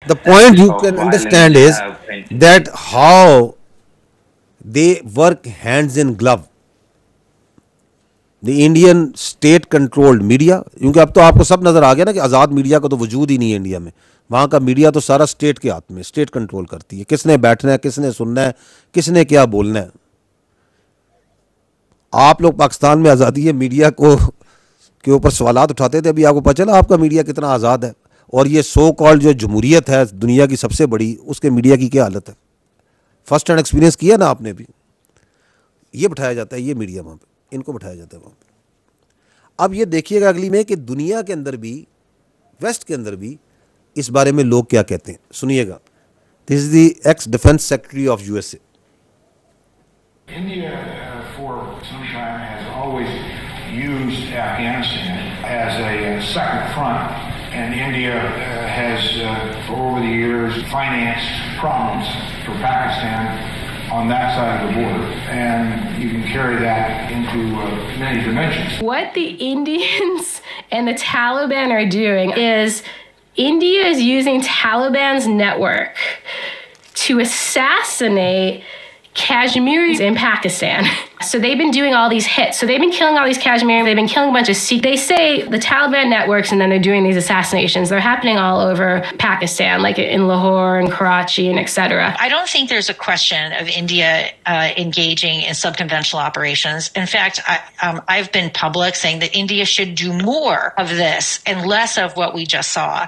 The point you of can violence understand is that intensity. how they work hands in glove. The Indian state controlled media, क्योंकि अब तो आपको सब नज़र आ गया ना कि आज़ाद मीडिया का तो वजूद ही नहीं है इंडिया में। वहाँ का मीडिया तो सारा स्टेट के हाथ में, स्टेट कंट्रोल करती है किसने बैठना है, किसने सुनना है, किसने क्या बोलना है। आप लोग पाकिस्तान में आज़ादी है मीडिया को के ऊपर सवालात उठाते थे, अभी आपको पता चला आपका मीडिया कितना आज़ाद है। और ये सो कॉल्ड जो जमहूरियत है दुनिया की सबसे बड़ी, उसके मीडिया की क्या हालत है। फर्स्ट हैंड एक्सपीरियंस किया ना आपने भी। ये बिठाया जाता है, ये मीडिया वहाँ पे, इनको बिठाया जाता है वहाँ पे। अब ये देखिएगा अगली में कि दुनिया के अंदर भी, वेस्ट के अंदर भी इस बारे में लोग क्या कहते हैं, सुनिएगा। This is the x defence secretary of USA. India, for some time, has always used Afghanistan as a second front, and India has, over the years, financed problems for Pakistan on that side of the border, and you can carry that into many dimensions. What the Indians and the Taliban are doing is India is using Taliban's network to assassinate Kashmiris in Pakistan. So they've been doing all these hits. So they've been killing all these Kashmiris. They've been killing a bunch of Sikhs. They say the Taliban networks, and then they're doing these assassinations. They're happening all over Pakistan, like in Lahore and Karachi and etc. I don't think there's a question of India engaging in subconventional operations. In fact, I've been public saying that India should do more of this and less of what we just saw.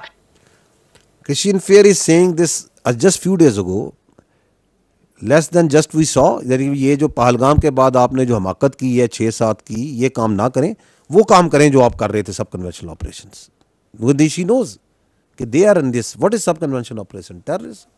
Christian Fair is saying this just few days ago. Less than just we saw, यानी ये जो पहलगाम के बाद आपने जो हमाकत की है 6-7 की, ये काम ना करें, वो काम करें जो आप कर रहे थे सब कन्वेंशनल ऑपरेशंस। शी नोज कि they are in this. What is sub conventional operation? Terrorism.